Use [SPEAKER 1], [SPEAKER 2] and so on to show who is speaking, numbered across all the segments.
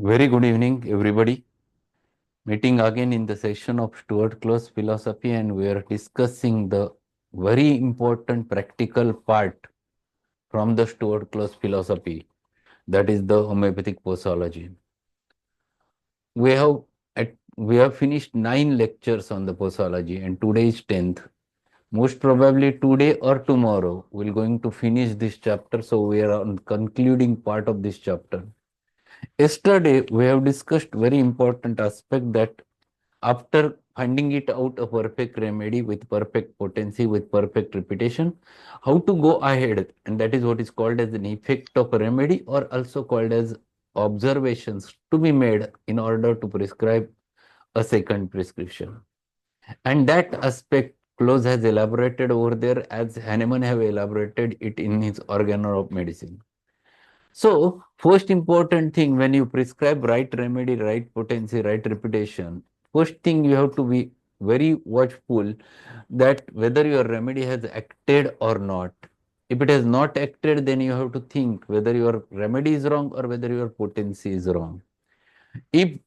[SPEAKER 1] Very good evening, everybody. Meeting again in the session of Stuart Close Philosophy, and we are discussing the very important practical part from the Stuart Close Philosophy, that is the homeopathic posology. We have finished 9 lectures on the posology, and today is 10th. Most probably today or tomorrow we're going to finish this chapter, so we are on concluding part of this chapter. Yesterday we have discussed very important aspect that after finding it out a perfect remedy with perfect potency, with perfect repetition, how to go ahead, and that is what is called as an effect of a remedy, or also called as observations to be made in order to prescribe a second prescription. And that aspect Close has elaborated over there, as Hahnemann have elaborated it in his Organon of Medicine. So, first important thing when you prescribe right remedy, right potency, right repetition, first thing you have to be very watchful that whether your remedy has acted or not. If it has not acted, then you have to think whether your remedy is wrong or whether your potency is wrong. If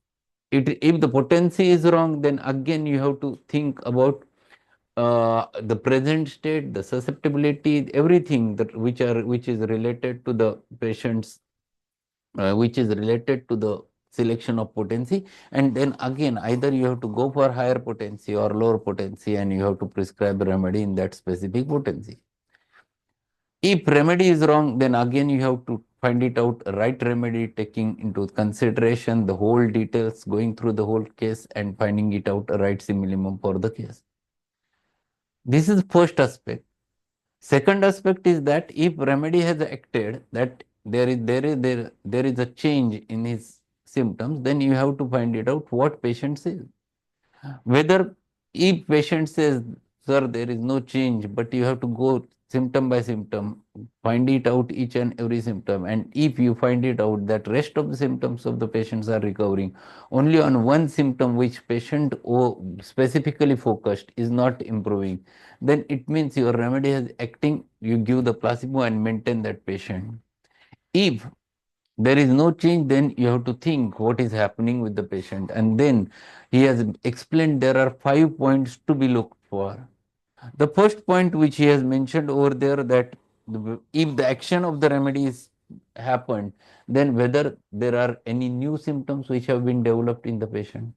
[SPEAKER 1] if the potency is wrong, then again you have to think about the present state, the susceptibility, everything that which is related to the patient's which is related to the selection of potency, and then again either you have to go for higher potency or lower potency, and you have to prescribe a remedy in that specific potency. If remedy is wrong, then again you have to find it out right remedy, taking into consideration the whole details, going through the whole case and finding it out a right minimum for the case. This is first aspect. Second aspect is that if remedy has acted, that there is a change in his symptoms, then you have to find it out what patient says. Whether if patient says, sir, there is no change, but you have to go symptom by symptom, find it out each and every symptom, and if you find it out that rest of the symptoms of the patients are recovering, only on one symptom which patient specifically focused is not improving, then it means your remedy is acting, you give the placebo and maintain that patient. If there is no change, then you have to think what is happening with the patient, and then he has explained there are 5 points to be looked for. The first point which he has mentioned over there, that if the action of the remedy is happened, then whether there are any new symptoms which have been developed in the patient.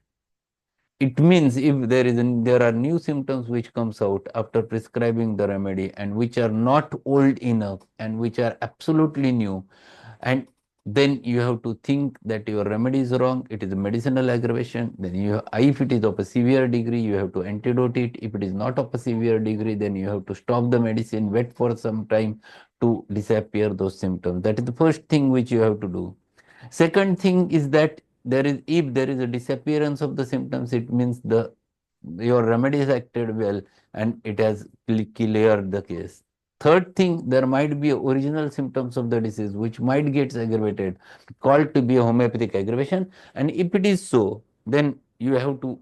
[SPEAKER 1] It means if there are new symptoms which comes out after prescribing the remedy, and which are not old enough and which are absolutely new, and then you have to think that your remedy is wrong, it is a medicinal aggravation. Then if it is of a severe degree, you have to antidote it. If it is not of a severe degree, then you have to stop the medicine, wait for some time to disappear those symptoms. That is the first thing which you have to do. Second thing is that if there is a disappearance of the symptoms, it means your remedy has acted well and it has cleared the case. Third thing, there might be original symptoms of the disease which might get aggravated, called to be a homeopathic aggravation. And if it is so, then you have to,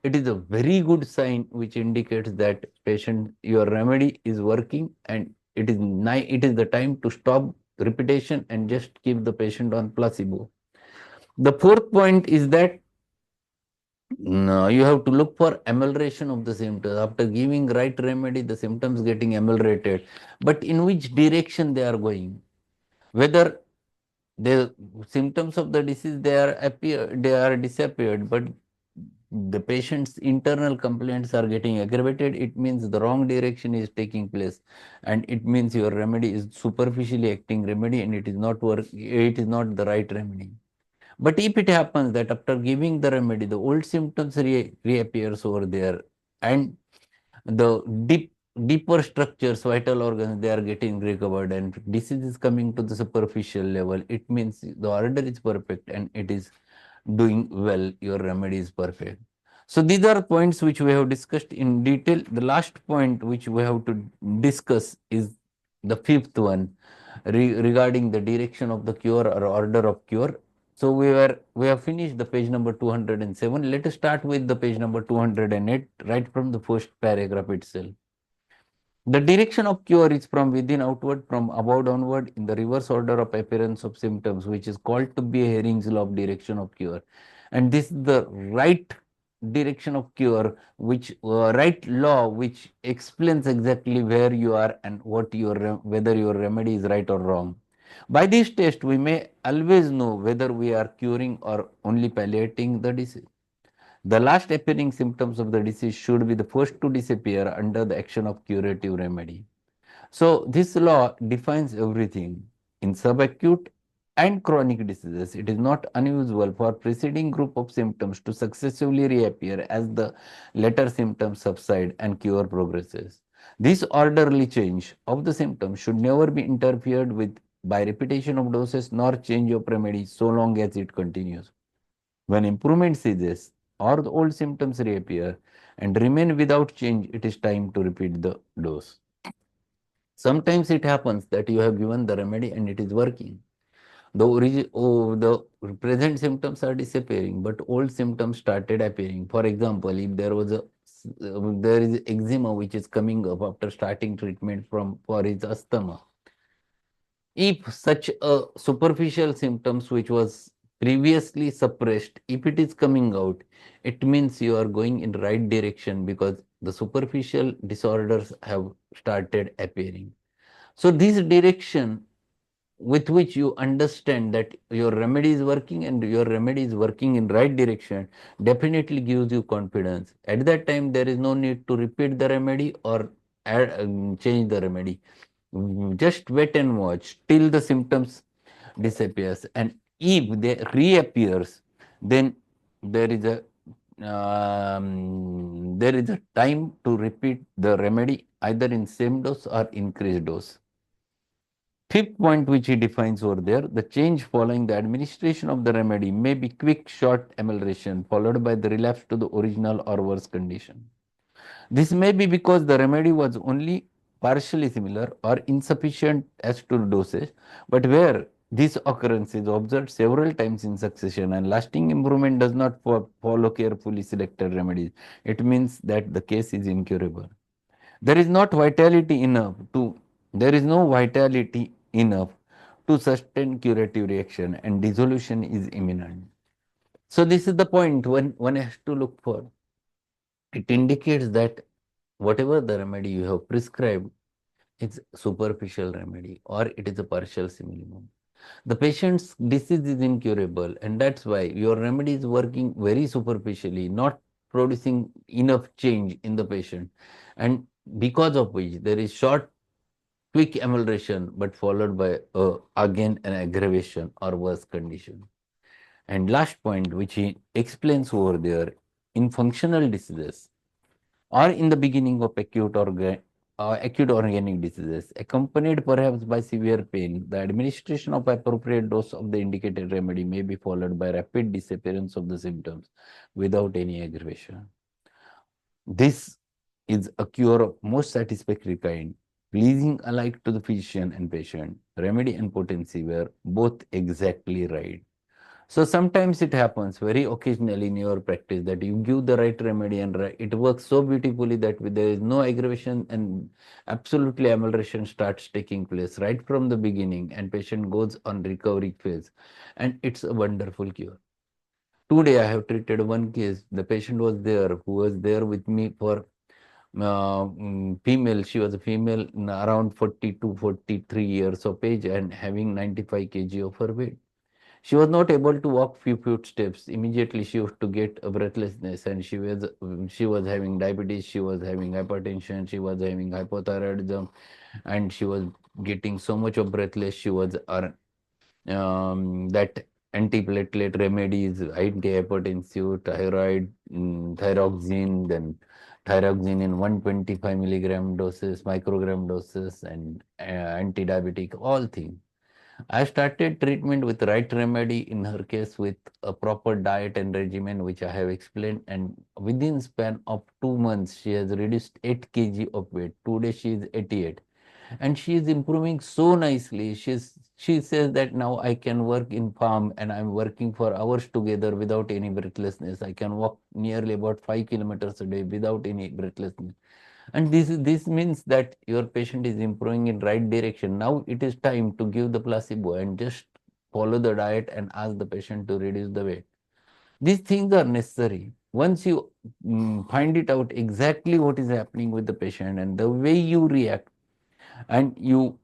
[SPEAKER 1] it is a very good sign which indicates that patient, your remedy is working, and it is the time to stop repetition and just keep the patient on placebo. The fourth point is that you have to look for amelioration of the symptoms. After giving right remedy, the symptoms getting ameliorated, but in which direction they are going? Whether the symptoms of the disease they are disappeared, but the patient's internal complaints are getting aggravated, it means the wrong direction is taking place, and it means your remedy is superficially acting remedy, and it is not the right remedy. But if it happens that after giving the remedy, the old symptoms reappears over there, and the deeper structures, vital organs, they are getting recovered, and disease is coming to the superficial level, it means the order is perfect and it is doing well, your remedy is perfect. So these are points which we have discussed in detail. The last point which we have to discuss is the fifth one, regarding the direction of the cure or order of cure. So we have finished the page number 207. Let us start with the page number 208, right from the first paragraph itself. The direction of cure is from within outward, from above downward, in the reverse order of appearance of symptoms, which is called to be a Hering's law of direction of cure. And this is the right direction of cure, which right law, which explains exactly where you are and what your whether your remedy is right or wrong. By this test, we may always know whether we are curing or only palliating the disease. The last appearing symptoms of the disease should be the first to disappear under the action of curative remedy. So this law defines everything. In subacute and chronic diseases, it is not unusual for preceding group of symptoms to successively reappear as the later symptoms subside and cure progresses. This orderly change of the symptoms should never be interfered with by repetition of doses nor change of remedy so long as it continues. When improvement ceases or the old symptoms reappear and remain without change, it is time to repeat the dose. Sometimes it happens that you have given the remedy and it is working. The present symptoms are disappearing, but old symptoms started appearing. For example, if there is eczema which is coming up after starting treatment for his asthma, if such a superficial symptoms which was previously suppressed, if it is coming out, it means you are going in right direction because the superficial disorders have started appearing. So this direction with which you understand that your remedy is working and your remedy is working in right direction definitely gives you confidence. At that time, there is no need to repeat the remedy or change the remedy. Just wait and watch till the symptoms disappears, and if they reappears, then there is a time to repeat the remedy either in same dose or increased dose. Fifth point which he defines over there, the change following the administration of the remedy may be quick, short amelioration followed by the relapse to the original or worse condition. This may be because the remedy was only partially similar or insufficient as to dosage, but where this occurrence is observed several times in succession and lasting improvement does not follow carefully selected remedies, it means that the case is incurable. There is not vitality enough to there is no vitality enough to sustain curative reaction and dissolution is imminent. So this is the point one has to look for. It indicates that whatever the remedy you have prescribed is superficial remedy or it is a partial simillimum. The patient's disease is incurable and that's why your remedy is working very superficially, not producing enough change in the patient, and because of which there is short quick amelioration but followed by again an aggravation or worse condition. And last point which he explains over there, in functional diseases or in the beginning of acute organic diseases, accompanied perhaps by severe pain, the administration of appropriate dose of the indicated remedy may be followed by rapid disappearance of the symptoms without any aggravation. This is a cure of most satisfactory kind, pleasing alike to the physician and patient. Remedy and potency were both exactly right. So sometimes it happens very occasionally in your practice that you give the right remedy and it works so beautifully that there is no aggravation and absolutely amelioration starts taking place right from the beginning and patient goes on recovery phase and it's a wonderful cure. Today I have treated one case. The patient was there who was there with me for female. She was a female around 42, 43 years of age and having 95 kg of her weight. She was not able to walk few footsteps. Immediately she used to get a breathlessness and she was having diabetes, she was having hypertension, she was having hypothyroidism and she was getting so much of breathless. She was that antiplatelet remedies, antihypertensive, thyroid, thyroxine, then thyroxine in 125 milligram doses, microgram doses, and anti-diabetic, all things. I started treatment with right remedy in her case with a proper diet and regimen, which I have explained. And within span of 2 months, she has reduced 8 kg of weight. Today she is 88 and she is improving so nicely. She says that now I can work in farm and I'm working for hours together without any breathlessness. I can walk nearly about 5 kilometers a day without any breathlessness. And this means that your patient is improving in right direction. Now it is time to give the placebo and just follow the diet and ask the patient to reduce the weight. These things are necessary. Once you find it out exactly what is happening with the patient and the way you react, and you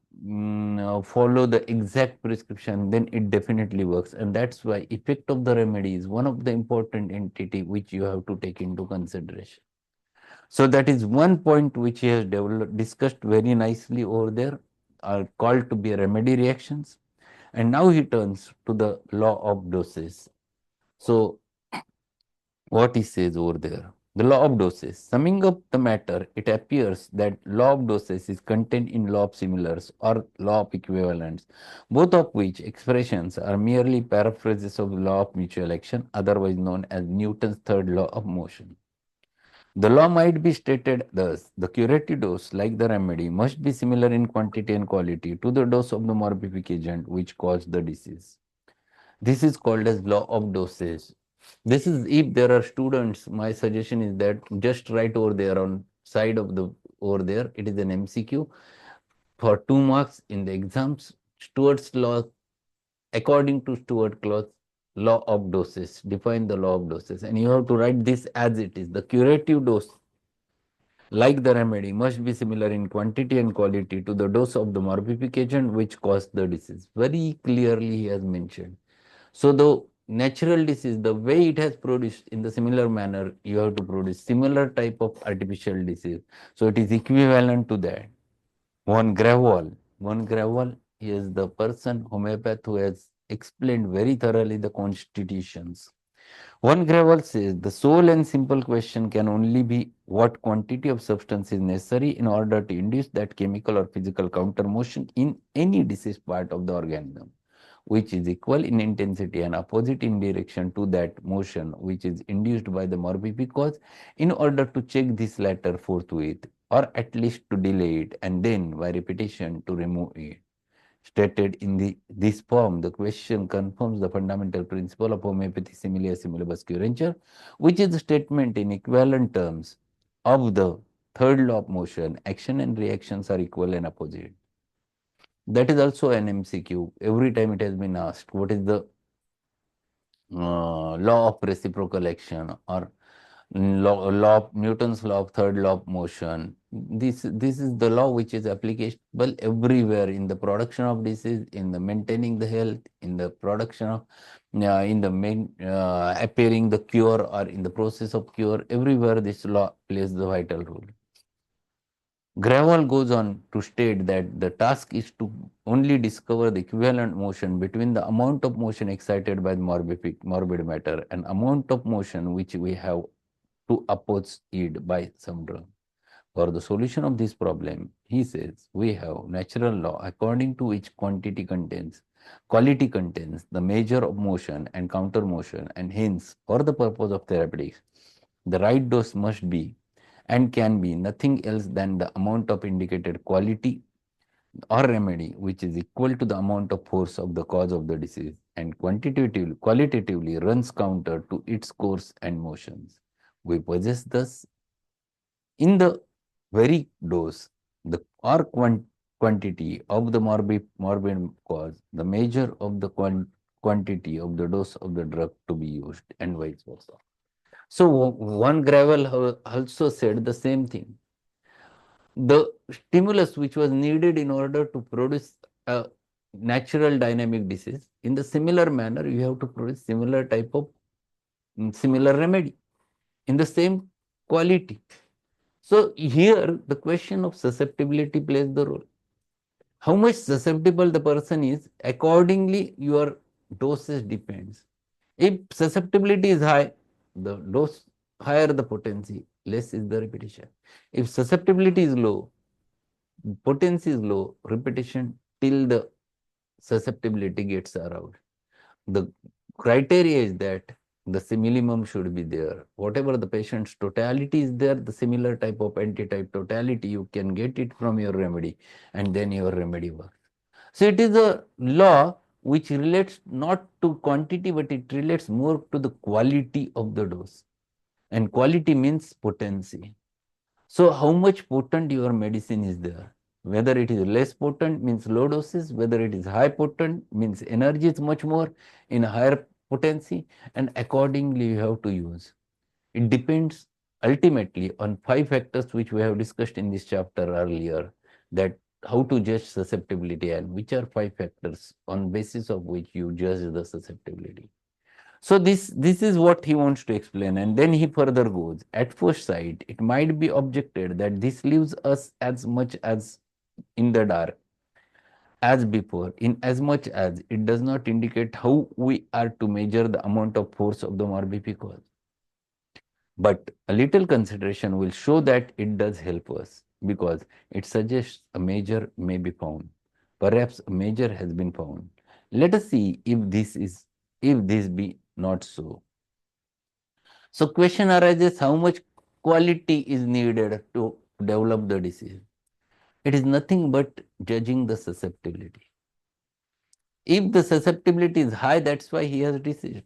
[SPEAKER 1] follow the exact prescription, then it definitely works. And that's why effect of the remedy is one of the important entity which you have to take into consideration. So that is one point which he has discussed very nicely over there, are called to be remedy reactions. And now he turns to the law of doses. So what he says over there. The law of doses. Summing up the matter, it appears that law of doses is contained in law of similars or law of equivalence, both of which expressions are merely paraphrases of the law of mutual action, otherwise known as Newton's third law of motion. The law might be stated thus: the curative dose, like the remedy, must be similar in quantity and quality to the dose of the morbific agent which caused the disease. This is called as law of dosage. This is, if there are students, my suggestion is that just write over there on side of the over there. It is an MCQ for 2 marks in the exams. Stuart's law, according to Stuart Close, law of doses. Define the law of doses, and you have to write this as it is. The curative dose, like the remedy, must be similar in quantity and quality to the dose of the morbific agent which caused the disease. Very clearly he has mentioned. So the natural disease, the way it has produced in the similar manner, you have to produce similar type of artificial disease. So it is equivalent to that. Von Gravel is the person, homeopath, who has explained very thoroughly the constitutions. Von Gravel says the sole and simple question can only be what quantity of substance is necessary in order to induce that chemical or physical counter motion in any diseased part of the organism, which is equal in intensity and opposite in direction to that motion which is induced by the morbific cause, in order to check this latter forthwith, or at least to delay it, and then by repetition to remove it. Stated in this form, the question confirms the fundamental principle of homeopathy, similia similibus curantur, which is the statement in equivalent terms of the third law of motion: action and reactions are equal and opposite. That is also an MCQ. Every time it has been asked, what is the law of reciprocal action, or law of Newton's law of third law of motion? This is the law which is applicable everywhere in the production of disease, in the maintaining the health, in the production of, in the main appearing the cure, or in the process of cure. Everywhere this law plays the vital role. Gravel goes on to state that the task is to only discover the equivalent motion between the amount of motion excited by the morbid matter and amount of motion which we have to oppose it by some drug. For the solution of this problem, he says, we have natural law according to which quality contains the measure of motion and counter motion, and hence, for the purpose of therapeutics, the right dose must be and can be nothing else than the amount of indicated quality or remedy which is equal to the amount of force of the cause of the disease, and qualitatively runs counter to its course and motions. We possess thus in the very dose the or quantity of the morbid cause, the measure of the quantity of the dose of the drug to be used, and vice versa. So one Gravel also said the same thing. The stimulus which was needed in order to produce a natural dynamic disease, in the similar manner, you have to produce similar type of similar remedy in the same quality. So here the question of susceptibility plays the role. How much susceptible the person is, accordingly your dosage depends. If susceptibility is high, the dose higher the potency, less is the repetition. If susceptibility is low, potency is low, repetition till the susceptibility gets aroused. The criteria is that the minimum should be there. Whatever the patient's totality is there, the similar type of antitype totality, you can get it from your remedy, and then your remedy works. So it is a law which relates not to quantity, but it relates more to the quality of the dose. And quality means potency. So how much potent your medicine is there? Whether it is less potent means low doses, whether it is high potent means energy is much more in higher potency, and accordingly you have to use. It depends ultimately on 5 factors which we have discussed in this chapter earlier, that how to judge susceptibility and which are 5 factors on basis of which you judge the susceptibility. So this is what he wants to explain, and then he further goes. At first sight, it might be objected that this leaves us as much as in the dark as before, in as much as it does not indicate how we are to measure the amount of force of the morbid cause. But a little consideration will show that it does help us, because it suggests a measure may be found. Perhaps a measure has been found. Let us see if this be not so. So question arises, how much quality is needed to develop the disease? It is nothing but judging the susceptibility. If the susceptibility is high, that's why he has disease.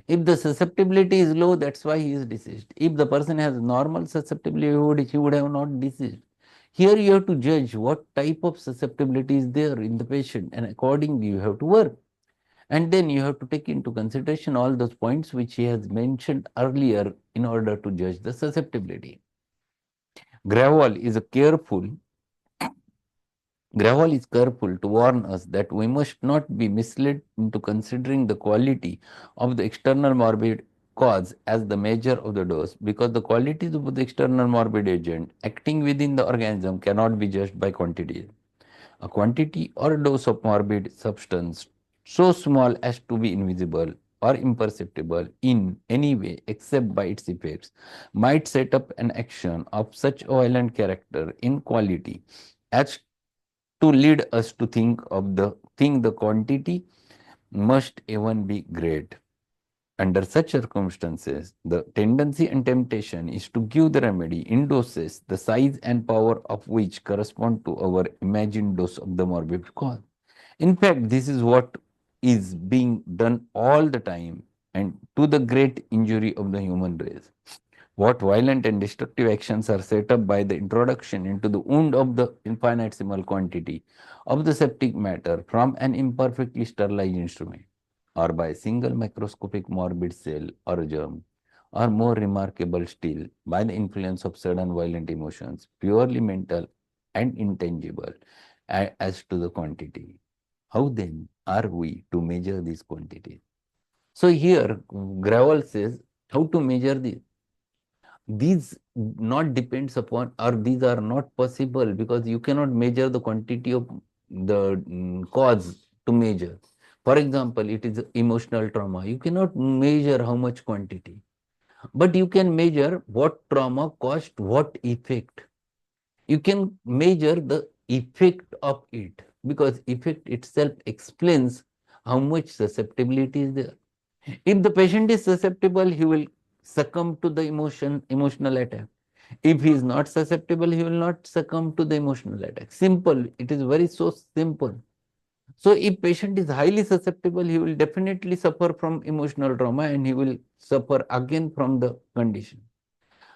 [SPEAKER 1] If the susceptibility is low, that's why he is deceased. If the person has normal susceptibility, he would have not deceased. Here you have to judge what type of susceptibility is there in the patient, and accordingly you have to work. And then you have to take into consideration all those points which he has mentioned earlier in order to judge the susceptibility. Graval is a careful Gravel is careful to warn us that we must not be misled into considering the quality of the external morbid cause as the measure of the dose, because the qualities of the external morbid agent acting within the organism cannot be judged by quantity. A quantity or dose of morbid substance so small as to be invisible or imperceptible in any way except by its effects might set up an action of such a violent character in quality as to lead us to think the quantity must even be great. Under such circumstances, the tendency and temptation is to give the remedy in doses the size and power of which correspond to our imagined dose of the morbid cause. In fact, this is what is being done all the time, and to the great injury of the human race. What violent and destructive actions are set up by the introduction into the wound of the infinitesimal quantity of the septic matter from an imperfectly sterilized instrument, or by a single microscopic morbid cell or germ, or more remarkable still, by the influence of sudden violent emotions, purely mental and intangible as to the quantity. How then are we to measure these quantities? So here Gravel says how to measure this. These not depends upon, or these are not possible, because you cannot measure the quantity of the cause to measure. For example, it is emotional trauma. You cannot measure how much quantity, but you can measure what trauma caused what effect. You can measure the effect of it, because effect itself explains how much susceptibility is there. If the patient is susceptible, he will succumb to the emotional attack. If he is not susceptible, he will not succumb to the emotional attack. Simple. It is very so simple. So if patient is highly susceptible, he will definitely suffer from emotional trauma, and he will suffer again from the condition.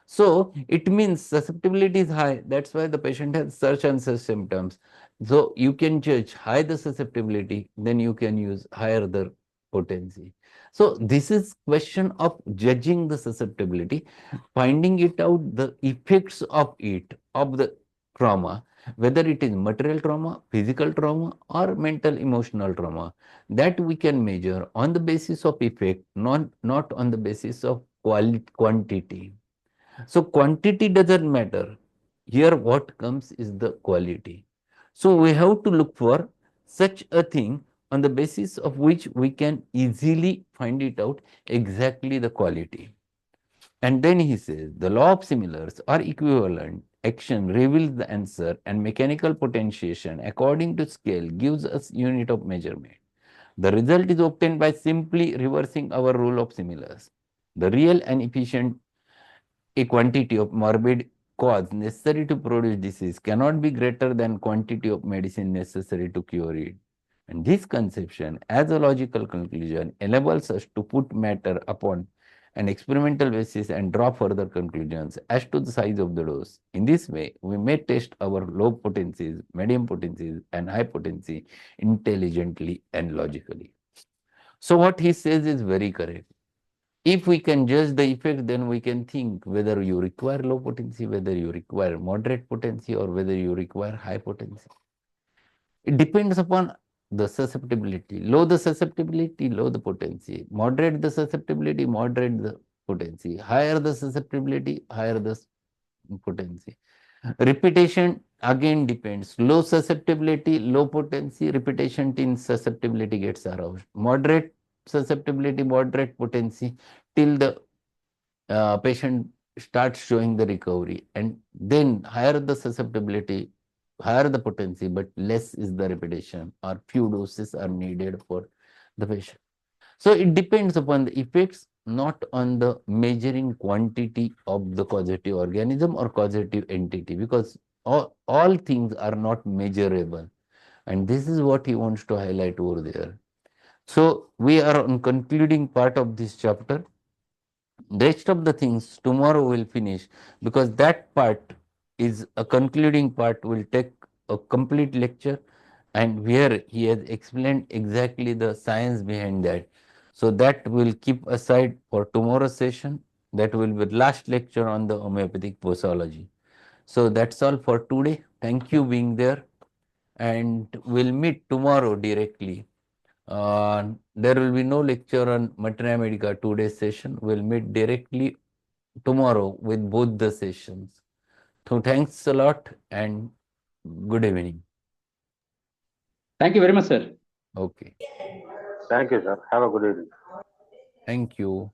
[SPEAKER 1] So it means susceptibility is high. That's why the patient has such and such symptoms. So you can judge high the susceptibility, then you can use higher the potency. So this is question of judging the susceptibility, finding it out the effects of it, of the trauma, whether it is material trauma, physical trauma, or mental emotional trauma, that we can measure on the basis of effect, not on the basis of quantity. So quantity doesn't matter. Here what comes is the quality. So we have to look for such a thing on the basis of which we can easily find it out exactly the quality. And then he says the law of similars or equivalent action reveals the answer, and mechanical potentiation according to scale gives us unit of measurement. The result is obtained by simply reversing our rule of similars. The real and efficient a quantity of morbid cause necessary to produce disease cannot be greater than quantity of medicine necessary to cure it. And this conception, as a logical conclusion, enables us to put matter upon an experimental basis and draw further conclusions as to the size of the dose. In this way, we may test our low potencies, medium potencies, and high potency intelligently and logically. So what he says is very correct. If we can judge the effect, then we can think whether you require low potency, whether you require moderate potency, or whether you require high potency. It depends upon the susceptibility. Low the susceptibility, low the potency. Moderate the susceptibility, moderate the potency. Higher the susceptibility, higher the potency. Repetition again depends. Low susceptibility, low potency, repetition in susceptibility gets aroused. Moderate susceptibility, moderate potency till the patient starts showing the recovery. And then higher the susceptibility, higher the potency, but less is the repetition, or few doses are needed for the patient. So it depends upon the effects, not on the measuring quantity of the causative organism or causative entity, because all things are not measurable. And this is what he wants to highlight over there. So we are on concluding part of this chapter. The rest of the things tomorrow we'll finish, because that part is a concluding part, will take a complete lecture, and where he has explained exactly the science behind that. So that will keep aside for tomorrow's session. That will be last lecture on the homeopathic posology. So that's all for today. Thank you being there, and we'll meet tomorrow directly. There will be no lecture on Materia Medica today's session. We'll meet directly tomorrow with both the sessions. So thanks a lot and good evening.
[SPEAKER 2] Thank you very much, sir.
[SPEAKER 1] Okay.
[SPEAKER 3] Thank you, sir. Have a good evening.
[SPEAKER 1] Thank you.